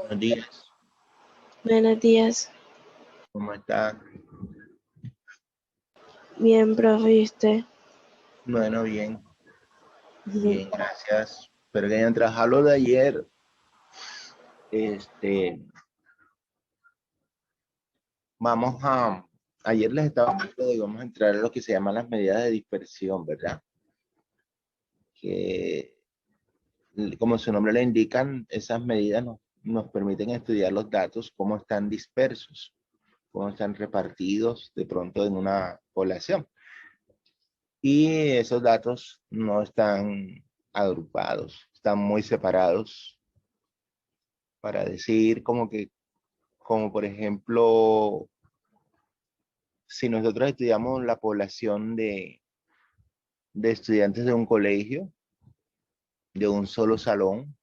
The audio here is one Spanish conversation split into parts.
Buenos días, Buenos días. ¿cómo está? Bien, profe, ¿y usted? Bueno, bien, bien, gracias. Espero que hayan trabajado lo de ayer. Este, ayer les estaba hablando de, vamos a entrar a lo que se llaman las medidas de dispersión, ¿verdad? Que, como su nombre le indican, esas medidas nos permiten estudiar los datos, cómo están dispersos, cómo están repartidos de pronto en una población. Y esos datos no están agrupados, están muy separados para decir como por ejemplo, si nosotros estudiamos la población de estudiantes de un colegio, de un solo salón,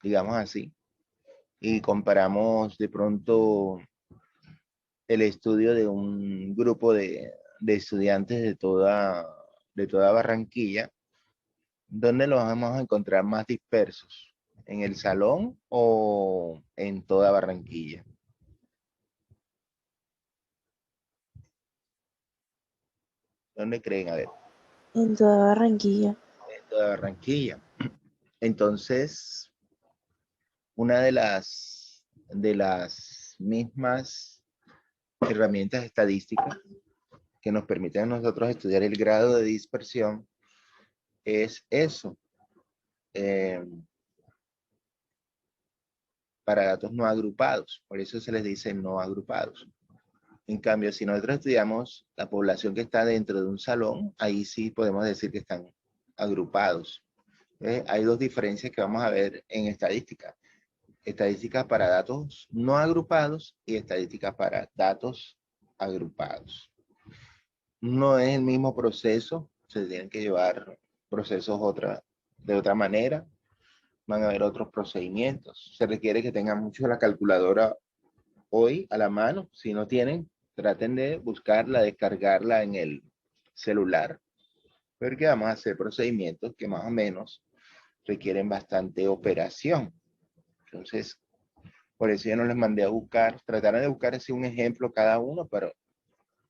digamos así, y comparamos de pronto el estudio de un grupo de estudiantes de toda Barranquilla, ¿dónde los vamos a encontrar más dispersos? ¿En el salón o en toda Barranquilla? ¿Dónde creen? A ver, En toda Barranquilla. en toda Barranquilla. Entonces, una de las mismas herramientas estadísticas que nos permiten a nosotros estudiar el grado de dispersión es eso, eh, para datos no agrupados. Por eso se les dice no agrupados. En cambio, si nosotros estudiamos la población que está dentro de un salón, ahí sí podemos decir que están agrupados. Hay dos diferencias que vamos a ver en estadística. Estadísticas para datos no agrupados y estadísticas para datos agrupados. No es el mismo proceso, se tienen que llevar procesos de otra manera, van a haber otros procedimientos. Se requiere que tengan mucho la calculadora hoy a la mano. Si no tienen, traten de buscarla, descargarla en el celular, porque vamos a hacer procedimientos que más o menos requieren bastante operación. Entonces, por eso yo no les mandé a buscar, trataron de buscar así un ejemplo cada uno, pero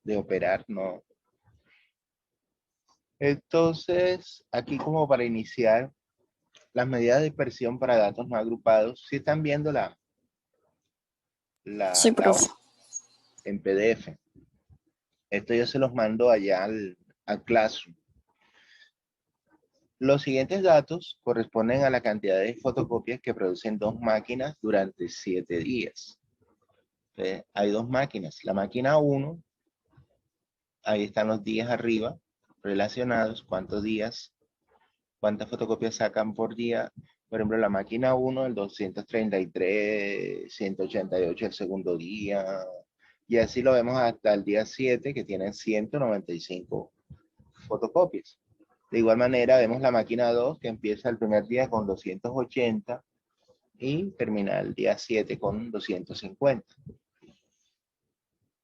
de operar no. Entonces, aquí como para iniciar, las medidas de dispersión para datos no agrupados, si están viendo Sí, la profe. hoja en PDF. Esto yo se los mando allá al Classroom. Los siguientes datos corresponden a la cantidad de fotocopias que producen dos máquinas durante 7 días. Entonces, hay dos máquinas. La máquina 1, ahí están los días arriba relacionados, cuántos días, cuántas fotocopias sacan por día. Por ejemplo, la máquina 1, el 233, 188 el segundo día. Y así lo vemos hasta el día 7, que tienen 195 fotocopias. De igual manera, vemos la máquina 2, que empieza el primer día con 280 y termina el día 7 con 250.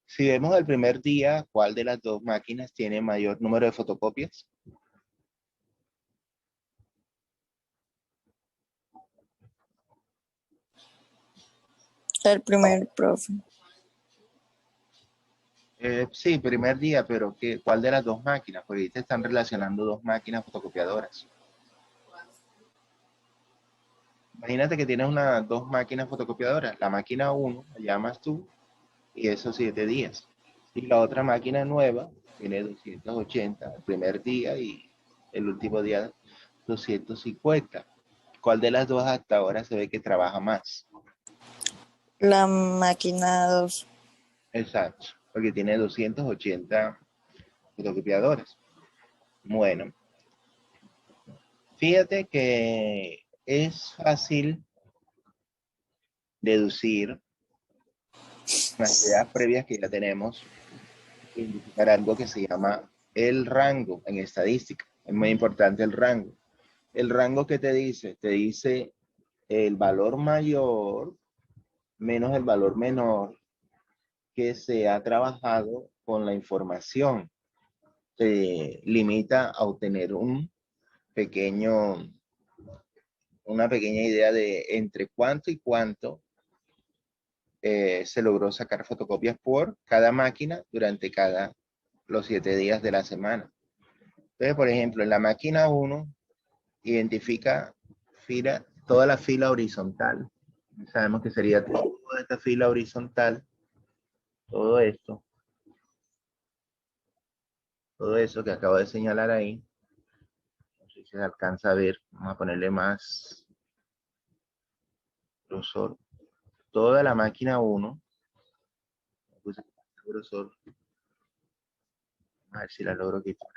Si vemos el primer día, ¿cuál de las dos máquinas tiene mayor número de fotocopias? El primer profe. Sí, primer día, pero ¿cuál de las dos máquinas? Porque ahí te están relacionando dos máquinas fotocopiadoras. Imagínate que tienes dos máquinas fotocopiadoras. La máquina 1 la llamas tú y esos 7 días. Y la otra máquina nueva tiene 280 el primer día y el último día 250. ¿Cuál de las dos hasta ahora se ve que trabaja más? La máquina 2. Exacto, porque tiene 280 fotocopiadores. Bueno, fíjate que es fácil deducir las ideas previas que ya tenemos, identificar algo que se llama el rango en estadística. Es muy importante el rango. El rango que te dice el valor mayor menos el valor menor que se ha trabajado con la información. Se limita a obtener pequeño, una pequeña idea de entre cuánto y cuánto se logró sacar fotocopias por cada máquina durante los 7 días de la semana. Entonces, por ejemplo, en la máquina 1 identifica toda la fila horizontal. Sabemos que sería toda esta fila horizontal, todo esto, todo eso que acabo de señalar ahí. No sé si se alcanza a ver. Vamos a ponerle más grosor. Toda la máquina 1. Puse grosor. A ver si la logro quitar.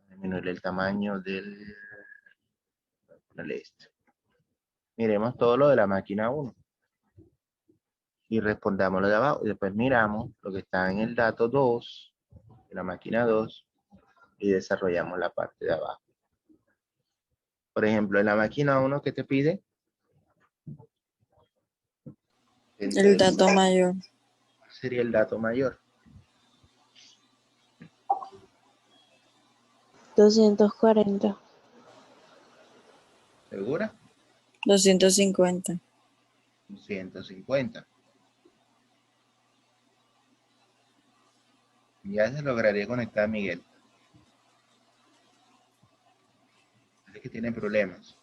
Disminuir el tamaño del este. Miremos todo lo de la máquina 1. Y respondamos lo de abajo. Y después miramos lo que está en el dato 2, de la máquina 2, y desarrollamos la parte de abajo. Por ejemplo, en la máquina 1, ¿qué te pide? El dato mayor. Sería el dato mayor. 240. ¿Segura? 250. 150. Ya se lograría conectar a Miguel. Es que tiene problemas.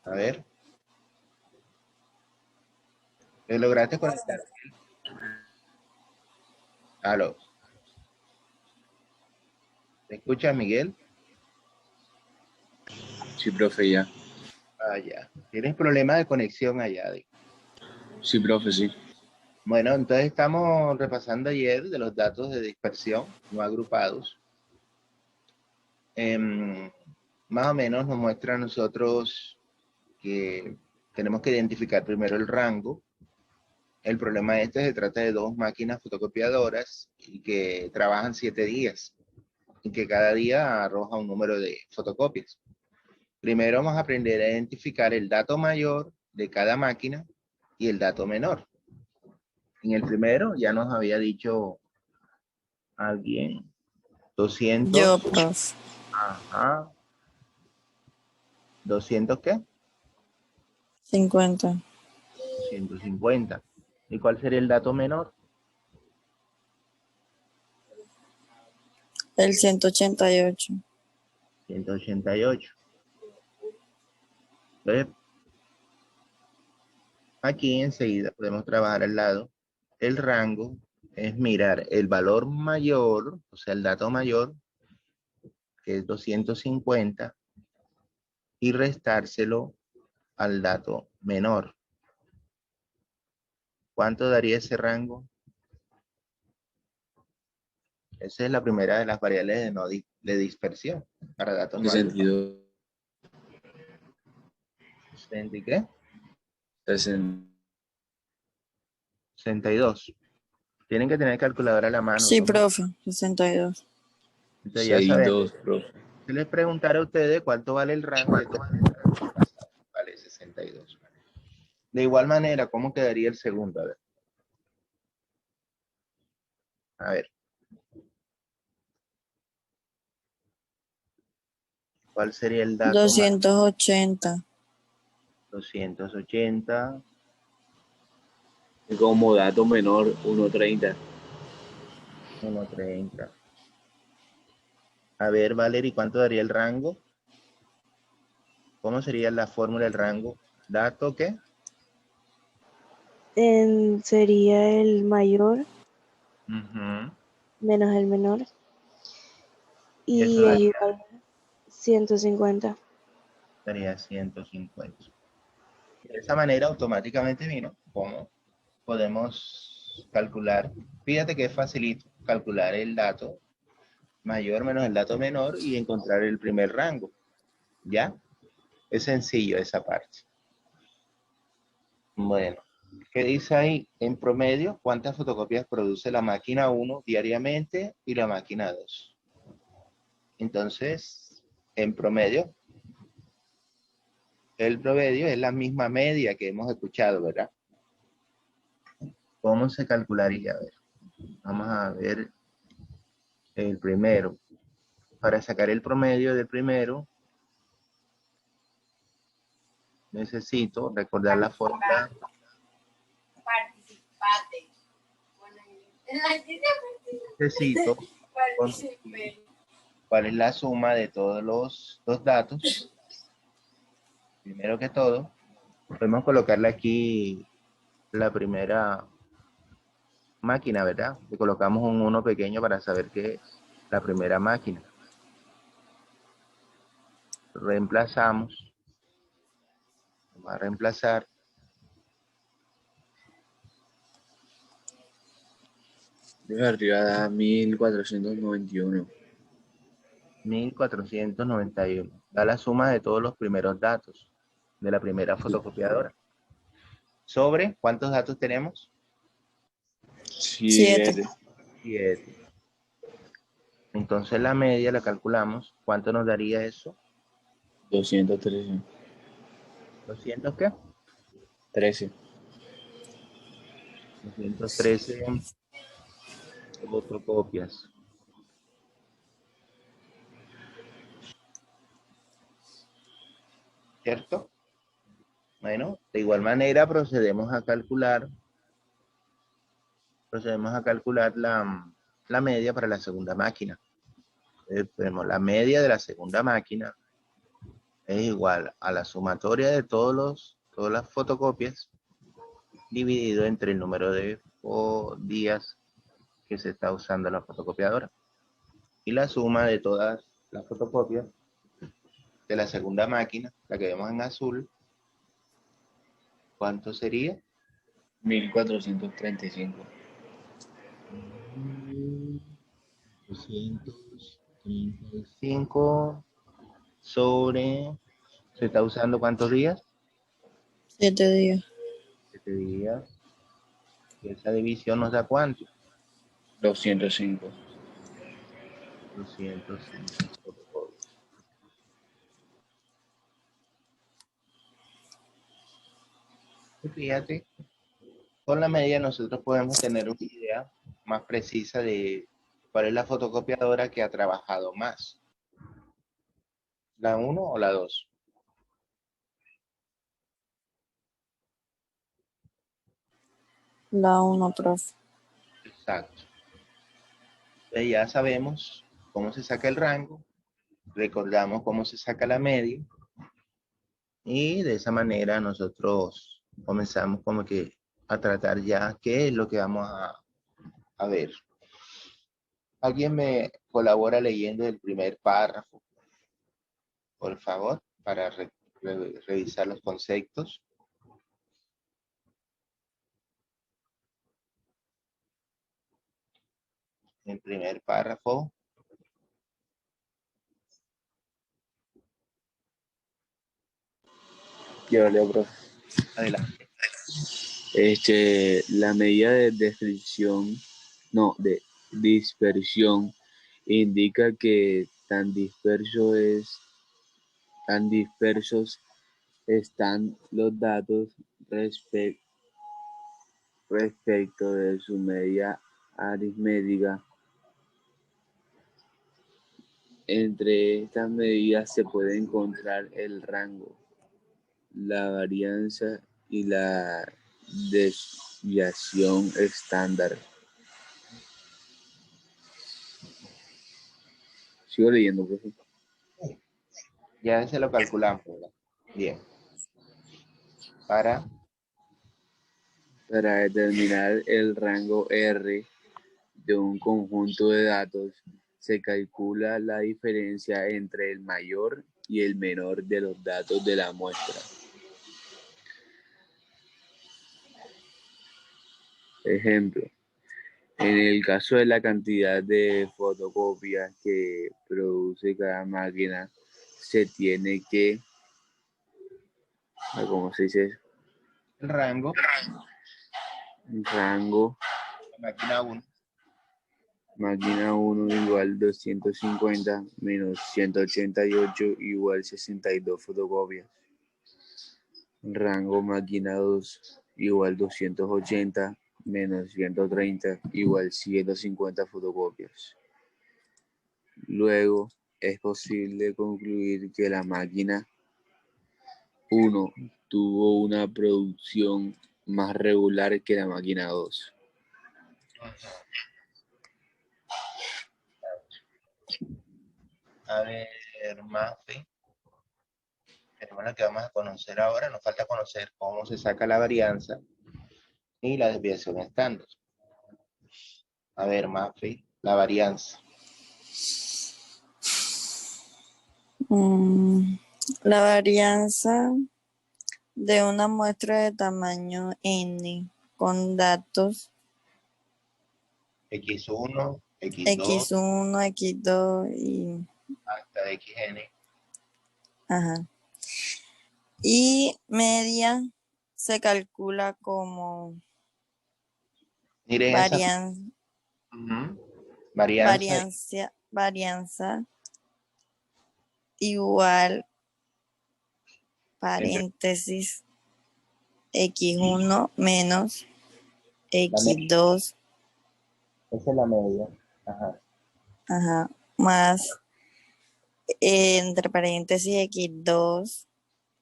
A ver. ¿Le lograste conectar? Aló. ¿Te escuchas, Miguel? Sí, profe, ya. Ah, ya. ¿Tienes problemas de conexión allá? Sí, profe, sí. Bueno, entonces estamos repasando ayer de los datos de dispersión no agrupados. Más o menos nos muestra a nosotros que tenemos que identificar primero el rango. El problema se trata de 2 máquinas fotocopiadoras y que trabajan 7 días y que cada día arroja un número de fotocopias. Primero vamos a aprender a identificar el dato mayor de cada máquina y el dato menor. En el primero ya nos había dicho alguien 200. Yo, profe. Ajá. ¿200 qué? 50. 150. ¿Y cuál sería el dato menor? El 188. 188. Entonces, aquí enseguida podemos trabajar al lado. El rango es mirar el valor mayor, o sea, el dato mayor, que es 250, y restárselo al dato menor. ¿Cuánto daría ese rango? Esa es la primera de las variables de dispersión para datos no agrupados. 62. ¿60 qué? 60. 62. Tienen que tener calculadora a la mano. Sí, ¿no? profe. 62. Entonces ya saben. 62, profe. Si les preguntara a ustedes cuánto vale el rango, vale 62. De igual manera, ¿cómo quedaría el segundo? A ver. ¿Cuál sería el dato 280. 280. Como dato menor, 130. 130. A ver, Valerie, ¿cuánto daría el rango? ¿Cómo sería la fórmula del rango? ¿Dato qué? Sería el mayor menos el menor. Y eso Y es igual a 150. daría 150. De esa manera automáticamente vino cómo podemos calcular. Fíjate que es facilito calcular el dato mayor menos el dato menor y encontrar el primer rango. ¿Ya? Es sencillo esa parte. Bueno, ¿qué dice ahí? En promedio, ¿cuántas fotocopias produce la máquina 1 diariamente y la máquina 2? Entonces, en promedio, el promedio es la misma media que hemos escuchado, ¿verdad? ¿Cómo se calcularía? A ver, vamos a ver el primero. Para sacar el promedio del primero, necesito recordar la fórmula. Necesito cuál es la suma de todos los datos. Primero que todo, podemos colocarle aquí la primera máquina, ¿verdad? Le colocamos un 1 pequeño para saber que es la primera máquina. Reemplazamos. Vamos a reemplazar. De arriba da 1491. 1491. Da la suma de todos los primeros datos de la primera fotocopiadora. ¿Sobre cuántos datos tenemos? 7. 7. Entonces la media la calculamos. ¿Cuánto nos daría eso? 213. ¿200 qué? 13. 213 fotocopias. ¿Cierto? Bueno, de igual manera procedemos a calcular la media para la segunda máquina. Tenemos la media de la segunda máquina es igual a la sumatoria de todas las fotocopias dividido entre el número de días que se está usando la fotocopiadora. Y la suma de todas las fotocopias de la segunda máquina, la que vemos en azul, ¿cuánto sería? 1435. 235 sobre... ¿Se está usando cuántos días? 7 días. 7 días. Y esa división nos da ¿cuánto? 205. 205 fotocopias. Y fíjate, con la media nosotros podemos tener una idea más precisa de cuál es la fotocopiadora que ha trabajado más. ¿La 1 o la 2? La 1, profe. Exacto. Entonces ya sabemos cómo se saca el rango, recordamos cómo se saca la media, y de esa manera nosotros comenzamos como que a tratar ya qué es lo que vamos a ver. ¿Alguien me colabora leyendo el primer párrafo, por favor, para revisar los conceptos? El primer párrafo. Ya leo, profe. Adelante. La medida de dispersión indica que tan dispersos están los datos respecto de su media aritmética. Entre estas medidas se puede encontrar el rango, la varianza y la desviación estándar. Sigo leyendo, profe. Ya se lo calculamos, ¿verdad? Bien. Para determinar el rango R de un conjunto de datos, se calcula la diferencia entre el mayor y el menor de los datos de la muestra. Ejemplo, en el caso de la cantidad de fotocopias que produce cada máquina, se tiene que, ¿cómo se dice eso? el rango, Rango máquina 1. máquina 1 igual 250 menos 188 igual 62 fotocopias. Rango máquina 2 igual 280 menos 130 igual 150 fotocopias. Luego, es posible concluir que la máquina 1 tuvo una producción más regular que la máquina 2. A ver, Mafe, tenemos la que vamos a conocer ahora. Nos falta conocer cómo se saca la varianza y la desviación estándar. A ver, Mafe, la varianza. La varianza de una muestra de tamaño n con datos X1, X2, x1, x2 y hasta Xn. ajá. Y media se calcula como Miren esa varianza. varianza igual Entre paréntesis x1 menos la media. x2, Esa es la media. Ajá. ajá, más entre paréntesis x2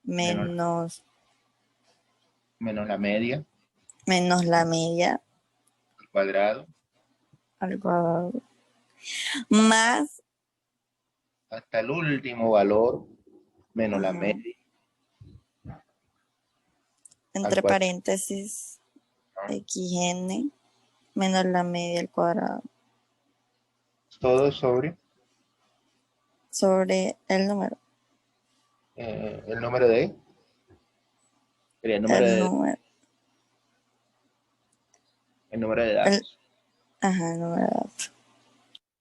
Menos la media menos la media al cuadrado al cuadrado, más hasta el último valor menos la ajá, media al entre cuadrado. paréntesis xn menos la media al cuadrado Todo sobre sobre el número, el número de el número el de número, el número de el, datos. ajá, el número de datos.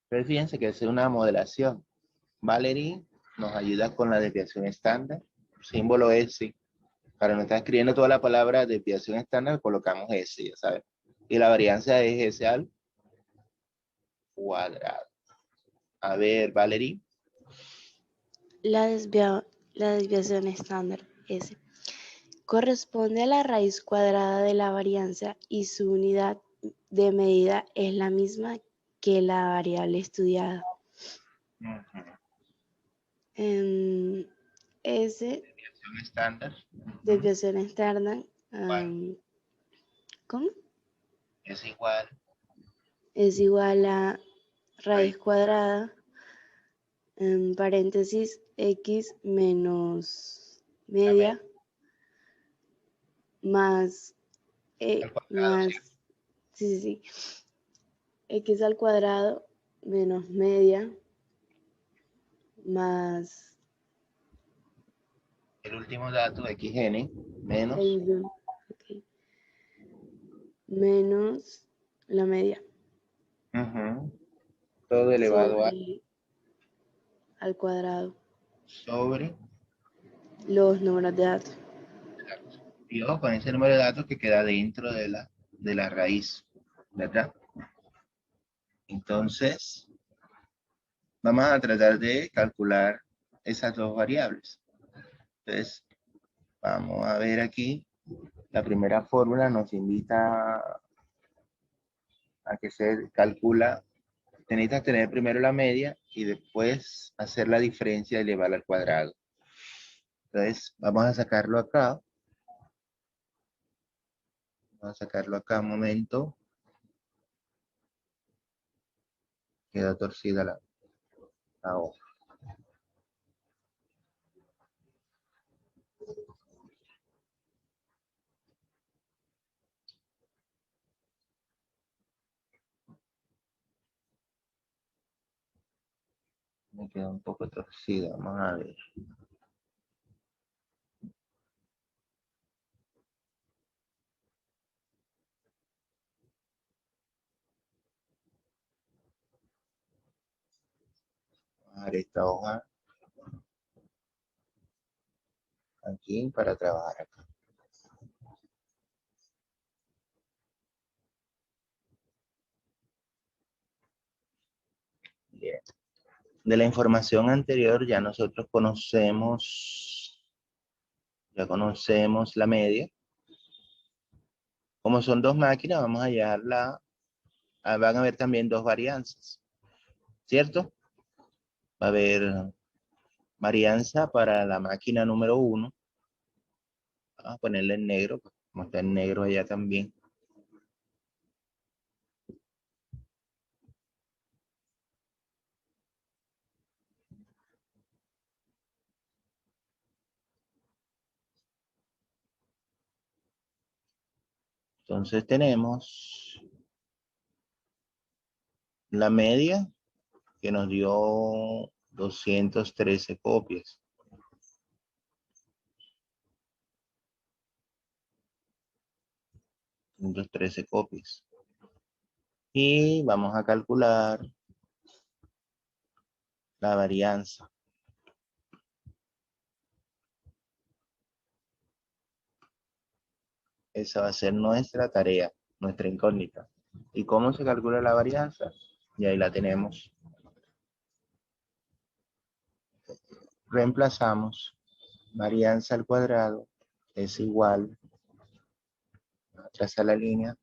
Pero fíjense que es una modelación. Valerie nos ayuda con la desviación estándar, símbolo S. Para no estar escribiendo toda la palabra desviación estándar, colocamos S, ya saben. Y la varianza es S al cuadrado. A ver, Valerie. La desviación estándar S corresponde a la raíz cuadrada de la varianza y su unidad de medida es la misma que la variable estudiada. S, Desviación estándar. desviación estándar, ¿cómo? Es igual. Es igual a raíz cuadrada, en paréntesis, x menos media, más, Al cuadrado, ¿sí? sí, x al cuadrado menos media, más El último dato, xn, menos ok, menos la media todo elevado a al cuadrado, sobre. los números de datos. Y ojo con ese número de datos que queda dentro de la raíz, ¿verdad? Entonces, vamos a tratar de calcular esas dos variables. Entonces, vamos a ver aquí. La primera fórmula nos invita a que se calcula. Necesitas tener primero la media y después hacer la diferencia y elevarla al cuadrado. Entonces, vamos a sacarlo acá. Vamos a sacarlo acá un momento. Queda torcida la hoja. Me queda un poco torcida. Vamos a ver. Vamos a ver esta hoja aquí para trabajar acá. Bien. De la información anterior ya nosotros ya conocemos la media. Como son dos máquinas, vamos a llevarla, van a haber también dos varianzas, ¿cierto? Va a haber varianza para la máquina número 1. Vamos a ponerle en negro, como está en negro allá también. Entonces tenemos la media que nos dio 213 copias. 213 copias. Y vamos a calcular la varianza. Esa va a ser nuestra tarea, nuestra incógnita. ¿Y cómo se calcula la varianza? Y ahí la tenemos. Reemplazamos varianza al cuadrado es igual, traza la línea,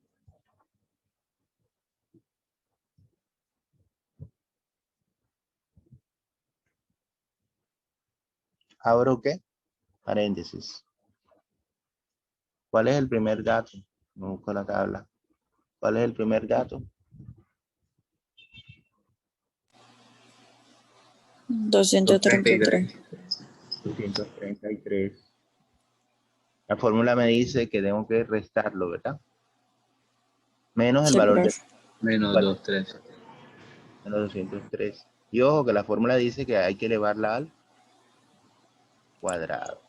abro ¿qué? Paréntesis. ¿Cuál es el primer dato? Me busco la tabla. ¿Cuál es el primer dato? 233. 233. La fórmula me dice que tengo que restarlo, ¿verdad? Menos el Sí, valor de profe. Menos 2, 3. menos 203. Y ojo que la fórmula dice que hay que elevarla al cuadrado.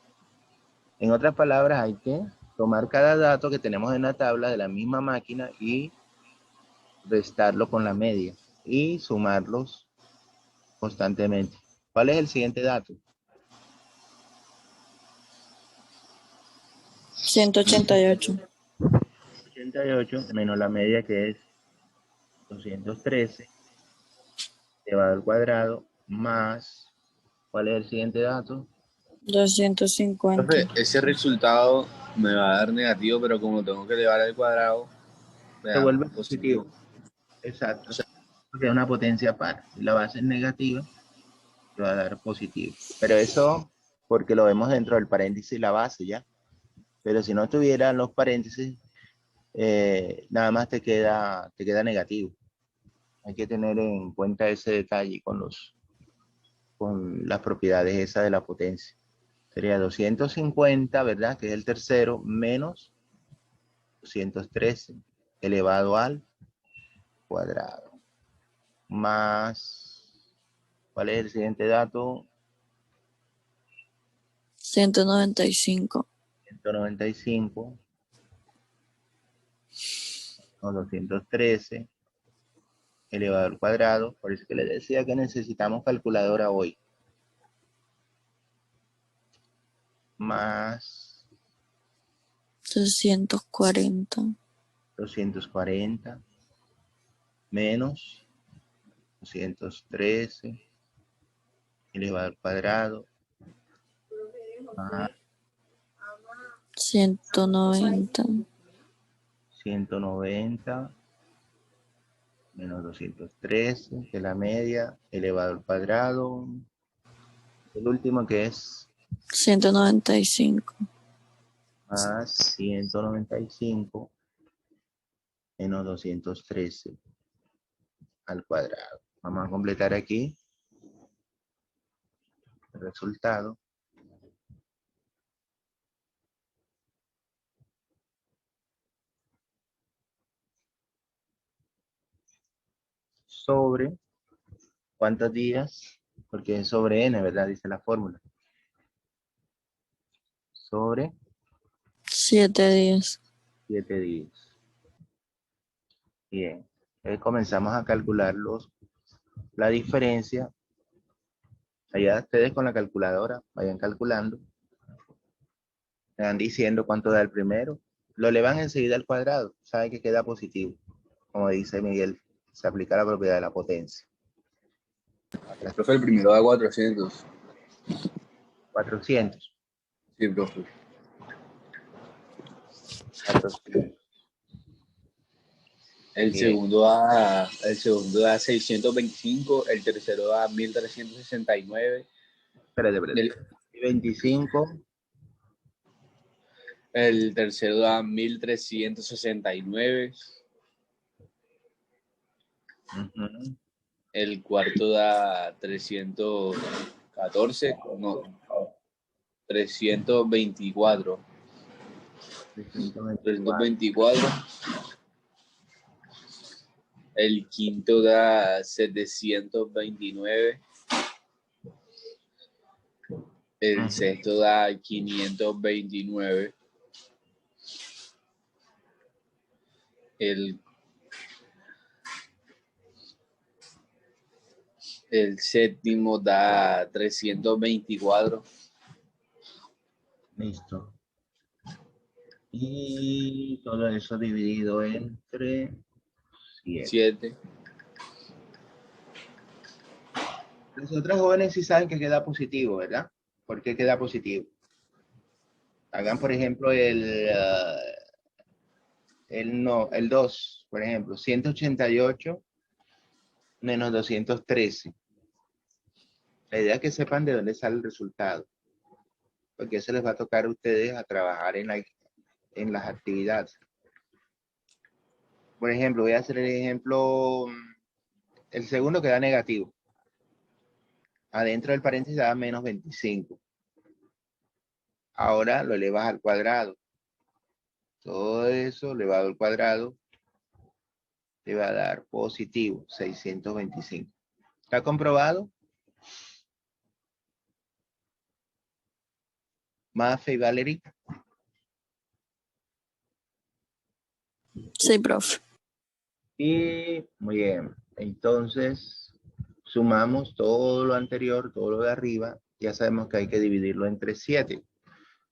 En otras palabras, hay que tomar cada dato que tenemos en la tabla de la misma máquina y restarlo con la media y sumarlos constantemente. ¿Cuál es el siguiente dato? 188. 88 menos la media que es 213 elevado al cuadrado más, ¿cuál es el siguiente dato? 250. Profe, ese resultado me va a dar negativo, pero como tengo que elevar al cuadrado, me Se da vuelve positivo. positivo. Exacto. Porque es una potencia par. Si la base es negativa, te va a dar positivo. Pero eso porque lo vemos dentro del paréntesis y la base, ¿ya? Pero si no tuvieran los paréntesis, nada más te queda negativo. Hay que tener en cuenta ese detalle con las propiedades esas de la potencia. Sería 250, ¿verdad? Que es el tercero, menos 213 elevado al cuadrado. Más, ¿cuál es el siguiente dato? 195. 195 o 213 elevado al cuadrado. Por eso que les decía que necesitamos calculadora hoy. Más 240. 240 menos 213 elevado al cuadrado más 190. 190 menos 213, que es la media, elevado al cuadrado. El último que es 195. más 195 menos 213 al cuadrado. Vamos a completar aquí el resultado. Sobre, ¿cuántos días? Porque es sobre n, ¿verdad? Dice la fórmula. Sobre 7 días. 7 días. Bien. Entonces comenzamos a calcular la diferencia. Allá ustedes con la calculadora vayan calculando. Me van diciendo cuánto da el primero. Lo elevan enseguida al cuadrado. Saben que queda positivo. Como dice Miguel, se aplica la propiedad de la potencia. Profe, el primero da 400. 400. Sí, profe. 400. El Bien. segundo da 625, el tercero da 1369, Espérate. el, 25. el tercero da 1369, Ujú. el cuarto da 314, no, 324. 324. 324. El quinto da 729. El Ujú. sexto da 529. El séptimo da 324. Listo. Y todo eso dividido entre 7. 7. Los otros jóvenes sí saben que queda positivo, ¿verdad? ¿Por qué queda positivo? Hagan, por ejemplo, el 2, por ejemplo, 188 menos 213. La idea es que sepan de dónde sale el resultado, porque eso les va a tocar a ustedes a trabajar en las actividades. Por ejemplo, voy a hacer el ejemplo, el segundo queda negativo. Adentro del paréntesis da menos 25. Ahora lo elevas al cuadrado. Todo eso elevado al cuadrado te va a dar positivo, 625. ¿Está comprobado? Mafe y Valerie. Sí, profe. Y muy bien. Entonces, sumamos todo lo anterior, todo lo de arriba. Ya sabemos que hay que dividirlo entre 7.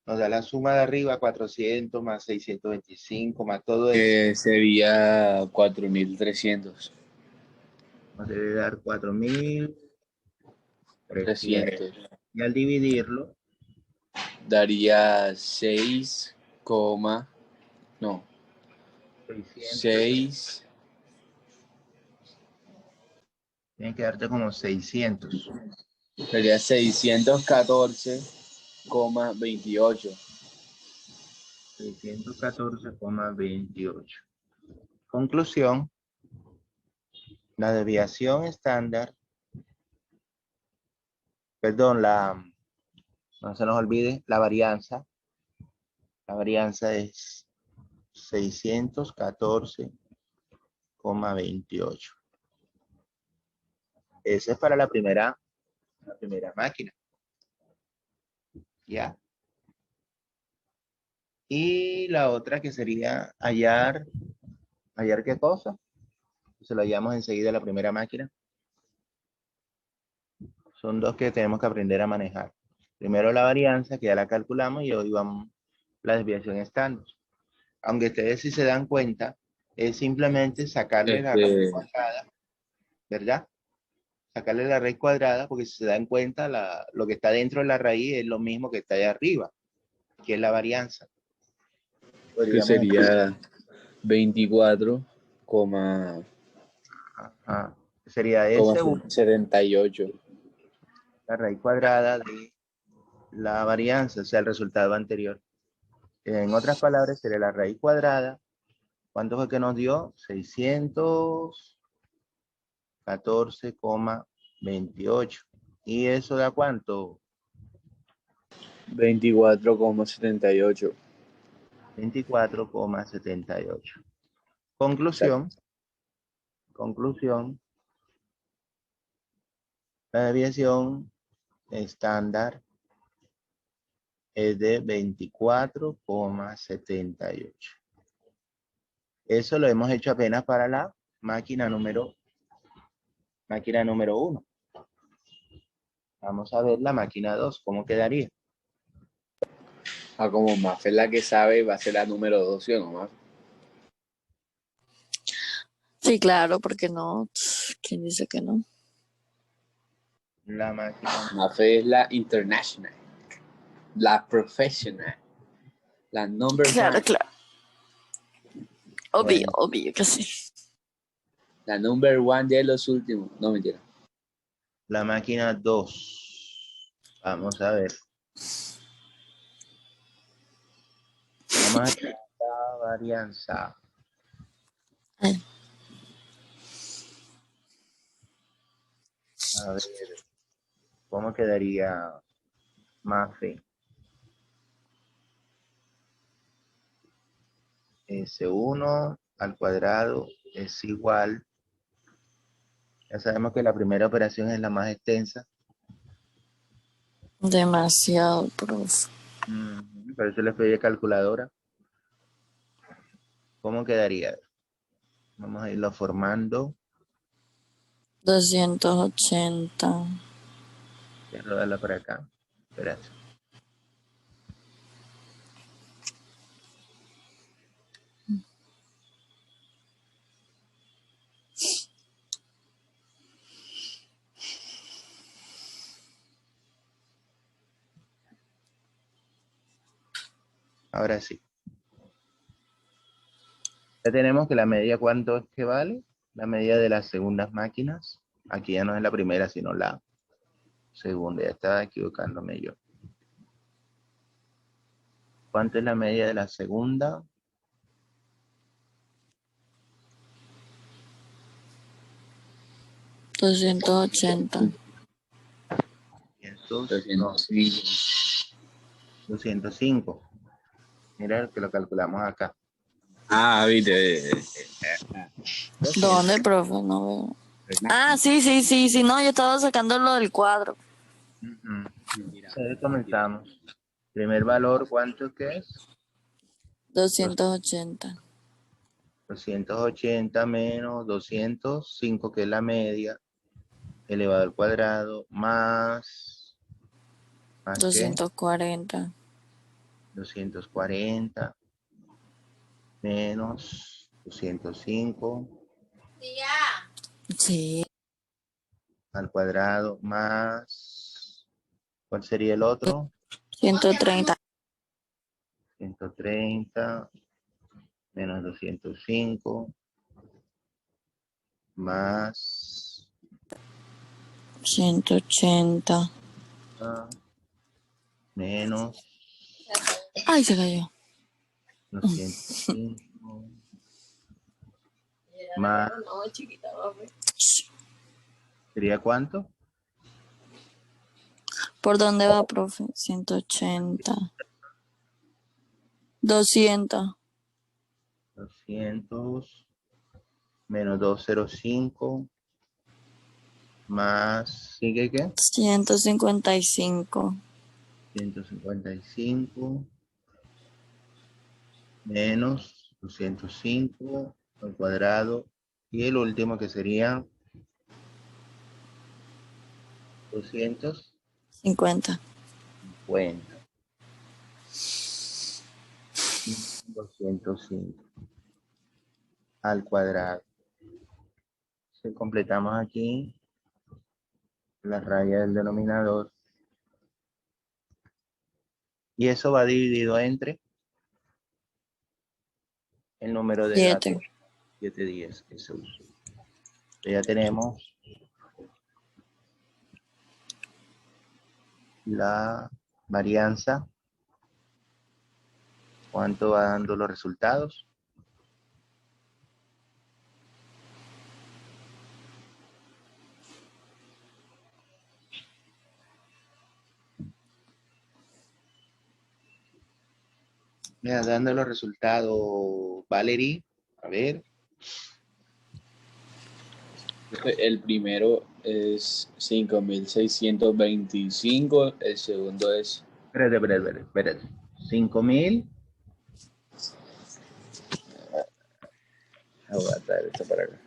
Nos da la suma de arriba, 400 más 625 más todo eso. Sería 4300. Nos debe dar 4300. 300. Y al dividirlo, Daría 600, 6. tiene que darte como 600. Sería 614,28. 614,28. Conclusión, la desviación estándar, perdón, no se nos olvide, la varianza es 614,28. Esa es para la primera máquina. ¿Ya? Y la otra que sería hallar ¿qué cosa? Se lo hallamos enseguida a la primera máquina. Son dos que tenemos que aprender a manejar. Primero la varianza, que ya la calculamos, y hoy vamos la desviación estándar. Aunque ustedes si se dan cuenta, es simplemente sacarle la raíz cuadrada, ¿verdad? Sacarle la raíz cuadrada, porque si se dan cuenta, lo que está dentro de la raíz es lo mismo que está allá arriba, que es la varianza. Que Podríamos sería 24, sería S1, 78. la raíz cuadrada de la varianza, o sea, el resultado anterior. En otras palabras, sería la raíz cuadrada. ¿Cuánto fue que nos dio? 614,28. ¿Y eso da cuánto? 24,78. 24,78. Exacto. Conclusión, la desviación estándar es de 24,78. Eso lo hemos hecho apenas para la máquina número 1. Vamos a ver la máquina 2, ¿cómo quedaría? Como Mafe es la que sabe, va a ser la número 2, ¿sí o no, Mafe? Sí, claro, porque no. ¿Quién dice que no? La máquina Mafe es la international, la professional, la number Claro, one. claro. Bueno, Obvio que sí. La number one de los últimos. No, mentira. La máquina 2. Vamos a ver. Vamos a hacer la varianza. Ay, A ver, ¿cómo quedaría Mafe? S1 al cuadrado es igual. Ya sabemos que la primera operación es la más extensa. demasiado, profe. Por eso les pedí calculadora. ¿Cómo quedaría? Vamos a irlo formando. 280. Quiero darla por acá. Espérate. Ahora sí. Ya tenemos que la medida, ¿cuánto es que vale? La medida de las segundas máquinas. Aquí ya no es la primera, sino la segunda. Ya estaba equivocándome yo. ¿Cuánto es la medida de la segunda? 280. 205. 205. Mira que lo calculamos acá. Ah, viste. ¿Dónde, profe? No veo. Ah, sí. No, yo estaba sacando lo del cuadro. Mira, Entonces comenzamos. Primer valor, ¿cuánto que es? 280. 280 menos 205, que es la media, elevado al cuadrado, ¿más qué? 240. 240 menos 205 Sí. al cuadrado, más, ¿cuál sería el otro? 130. 130 menos 205 más 180. menos Ay, se cayó. 205 más, ¿sería cuánto? ¿Por dónde va, profe? 180. 200. 200 menos 205 más, ¿sigue qué? 155. 155 menos 205 al cuadrado. Y el último que sería 250 50. 205 al cuadrado. Si completamos aquí la raya del denominador. Y eso va dividido entre el número de datos 7. 7 días que se usó. Ya tenemos la varianza. ¿Cuánto va dando los resultados? Mira, dando los resultados, Valerie, a ver. El primero es 5.625. El segundo es. Espérate. 5.000. Voy a traer esto para acá.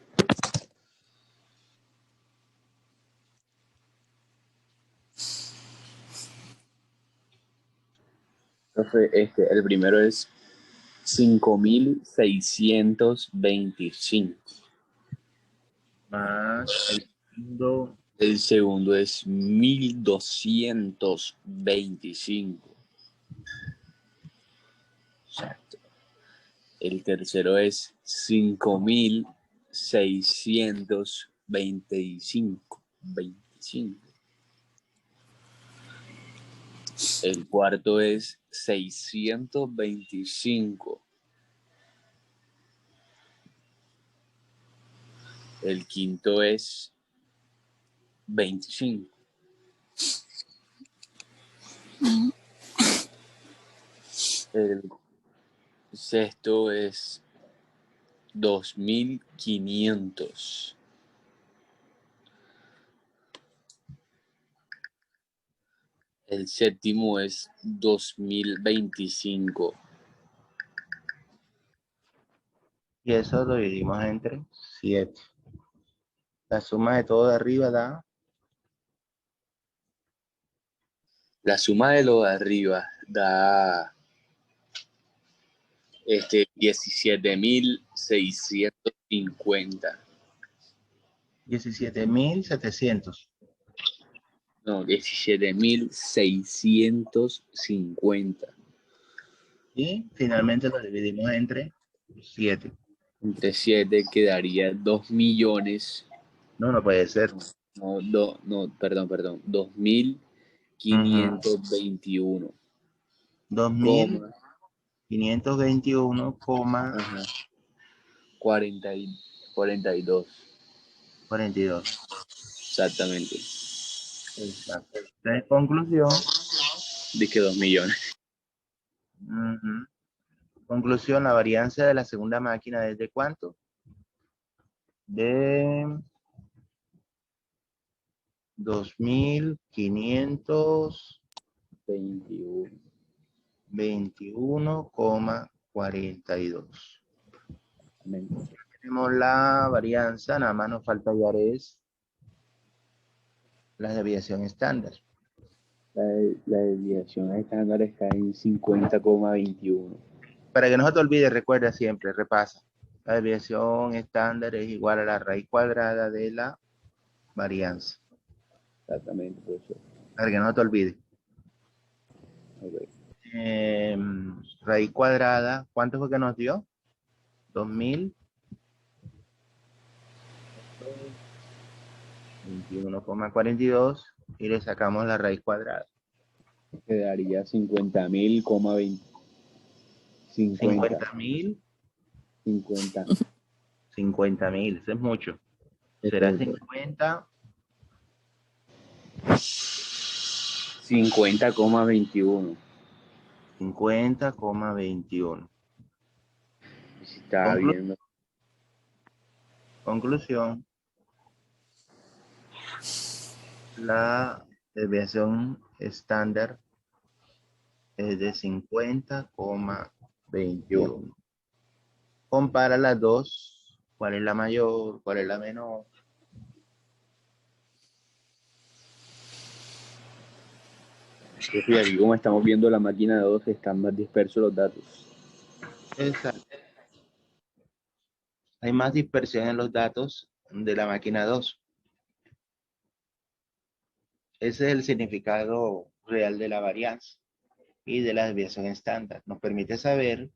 Entonces, el primero es 5.625. Más el segundo, El segundo es 1.225. Exacto. El tercero es 5.625. 625. El cuarto es 625. El quinto es 25. El sexto es 2500. El séptimo es 2025. Y eso lo dividimos entre 7. La suma de todo de arriba da La suma de lo de arriba da 17.650. 17.700. No, 17.650. Y finalmente lo dividimos entre 7. Entre 7 quedaría 2 millones. No puede ser. No, perdón. 2.521. 2.521, Ajá. 42. 42. Exactamente. Exacto. En conclusión, Dije 2 millones. conclusión, la varianza de la segunda máquina es de ¿cuánto? De 2.521,42. Tenemos la varianza, nada más nos falta hallar es la desviación estándar. La desviación estándar está en 50,21. Para que no se te olvide, recuerda siempre, repasa. La desviación estándar es igual a la raíz cuadrada de la varianza. Exactamente, profesor. Para que no se te olvide. Okay. Raíz cuadrada, ¿cuánto fue que nos dio? 2.021,42 y le sacamos la raíz cuadrada. Quedaría 50.000,20. 50.000. 50. 50.000, eso es mucho. Será 50,21. 50,21. Si estaba viendo. Conclusión. La desviación estándar es de 50,21. Compara las dos. ¿Cuál es la mayor? ¿Cuál es la menor? Y aquí como estamos viendo la máquina de 2, están más dispersos los datos. Exacto. Hay más dispersión en los datos de la máquina 2. Ese es el significado real de la varianza y de la desviación estándar. Nos permite saber